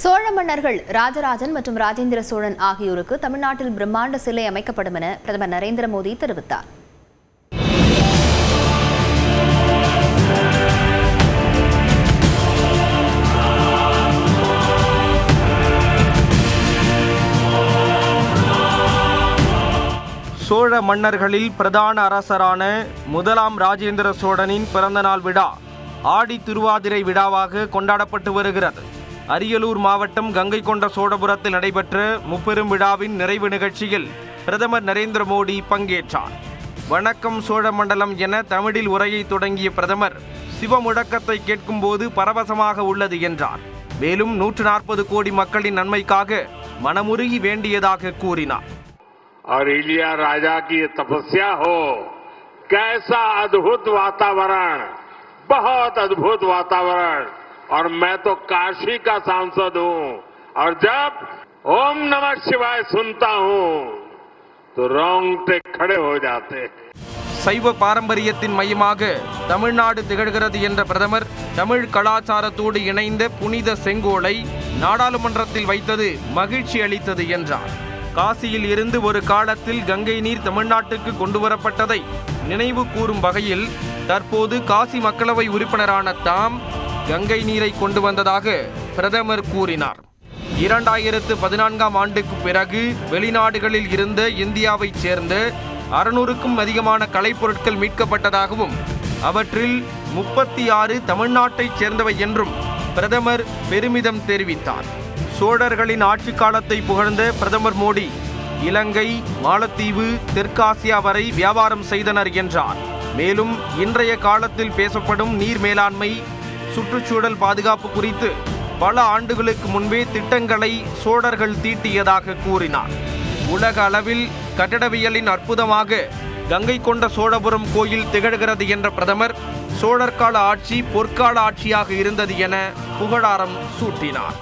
சோழ மன்னர்கள் ராஜராஜன் மற்றும் ராஜேந்திர சோழன் ஆகியோருக்கு தமிழ்நாட்டில் பிரம்மாண்ட சிலை அமைக்கப்படும் என பிரதமர் நரேந்திர மோடி தெரிவித்தார். சோழ மன்னர்களில் பிரதான அரசரான முதலாம் ராஜேந்திர சோழனின் பிறந்தநாள் விழா ஆடி திருவாதிரை விழாவாக கொண்டாடப்பட்டு வருகிறது. அரியலூர் மாவட்டம் கங்கை கொண்ட சோழபுரத்தில் நடைபெற்ற முப்பெரும் விழாவின் நிறைவு நிகழ்ச்சியில் பிரதமர் நரேந்திர மோடி பங்கேற்றார். வணக்கம் சோழ மண்டலம் என தமிழில் உரையை தொடங்கிய பிரதமர் சிவ முழக்கத்தை கேட்கும்போது பரவசமாக உள்ளது என்றார். மேலும் 140 கோடி மக்களின் நன்மைக்காக மனமுருகி வேண்டியதாக கூறினார். और इलिया राजा की तपस्या हो, कैसा अद्भुत वातावरण, बहुत अद्भुत वातावरण। और मैं तो काशी का सांसद हूं और जब ओम नमः शिवाय सुनता हूं तो रोंगटे खड़े हो जाते हैं. சைவ பாரம்பரியத்தின் மையமாக தமிழ்நாடு திகழ்கிறது என்ற பிரதமர் தமிழ் கலாச்சாரத்தோடு இணைந்த புனித செங்கோலை நாடாளுமன்றத்தில் வைத்தது மகிழ்ச்சி அளித்தது என்றார். காசியில் இருந்து ஒரு காலத்தில் கங்கை நீர் தமிழ்நாட்டுக்கு கொண்டு வரப்பட்டதை நினைவு கூறும் வகையில் தற்போது காசி மக்களவை உறுப்பினரான தாம் கங்கை நீரை கொண்டு வந்ததாக பிரதமர் கூறினார். 2014ஆம் ஆண்டுக்கு பிறகு வெளிநாடுகளில் இருந்த இந்தியாவைச் சேர்ந்த 600க்கும் அதிகமான கலைப்பொருட்கள் மீட்கப்பட்டதாகவும் அவற்றில் 36 தமிழ்நாட்டைச் சேர்ந்தவை என்றும் பிரதமர் பெருமிதம் தெரிவித்தார். சோழர்களின் ஆட்சி காலத்தை புகழ்ந்த பிரதமர் மோடி இலங்கை, மாலத்தீவு, தெற்காசியா வரை வியாபாரம் செய்தனர் என்றார். மேலும் இன்றைய காலத்தில் பேசப்படும் நீர் மேலாண்மை, சுற்றுச்சூழல் பாதுகாப்பு குறித்து பல ஆண்டுகளுக்கு முன்பே திட்டங்களை சோழர்கள் தீட்டியதாக கூறினார். உலக அளவில் கட்டடவியலின் அற்புதமாக கங்கை கொண்ட சோழபுரம் கோயில் திகழ்கிறது என்ற பிரதமர் சோழர் கால ஆட்சி பொற்கால ஆட்சியாக இருந்தது என புகழாரம் சூட்டினார்.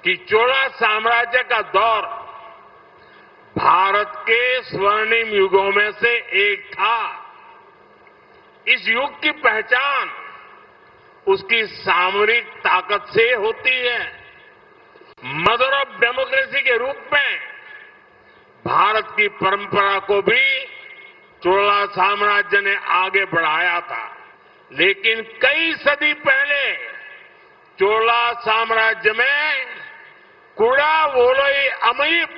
कि चोला साम्राज्य का दौर भारत के स्वर्णिम युगों में से एक था. इस युग की पहचान उसकी सामरिक ताकत से होती है. मदर ऑफ डेमोक्रेसी के रूप में भारत की परंपरा को भी चोला साम्राज्य ने आगे बढ़ाया था. लेकिन कई सदी पहले चोला साम्राज्य में कुड़ा वोलोई अमीप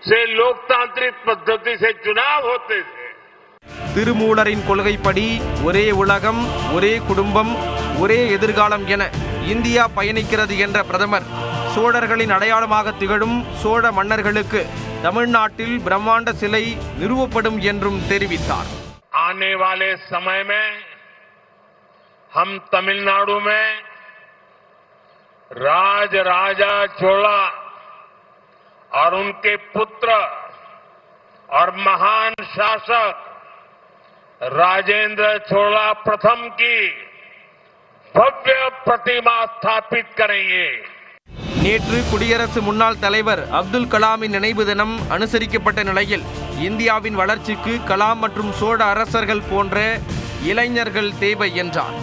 से लोकतांत्रिक पद्धति से चुनाव होते थे. திருமூலரின் கொள்கைப்படி ஒரே உலகம், ஒரே குடும்பம், ஒரே எதிர்காலம் என இந்தியா பயணிக்கிறது என்ற பிரதமர் சோழர்களின் அடையாளமாக திகழும் சோழ மன்னர்களுக்கு தமிழ்நாட்டில் பிரம்மாண்ட சிலை நிறுவப்படும் என்றும் தெரிவித்தார். आने वाले समय में हम तमिलनाडु में राजा चोला और उनके पुत्र और महान शासक राजेंद्र चोला प्रथम की भव्य प्रतिमा स्थापित करेंगे. நேற்று குடியரசு முன்னாள் தலைவர் அப்துல் கலாமின் நினைவு தினம் அனுசரிக்கப்பட்ட நிலையில் இந்தியாவின் வளர்ச்சிக்கு கலாம் மற்றும் சோழ அரசர்கள் போன்ற இளைஞர்கள் தேவை என்றார்.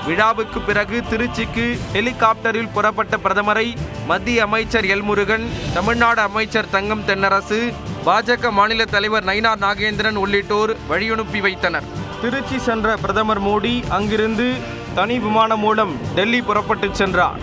விழாவுக்கு பிறகு திருச்சிக்கு ஹெலிகாப்டரில் புறப்பட்ட பிரதமரை மத்திய அமைச்சர் எல் முருகன், தமிழ்நாடு அமைச்சர் தங்கம் தென்னரசு, பாஜக மாநில தலைவர் நயினார் நாகேந்திரன் உள்ளிட்டோர் வழியனுப்பி வைத்தனர். திருச்சி சென்ற பிரதமர் மோடி அங்கிருந்து தனி விமானம் மூலம் டெல்லி புறப்பட்டு சென்றார்.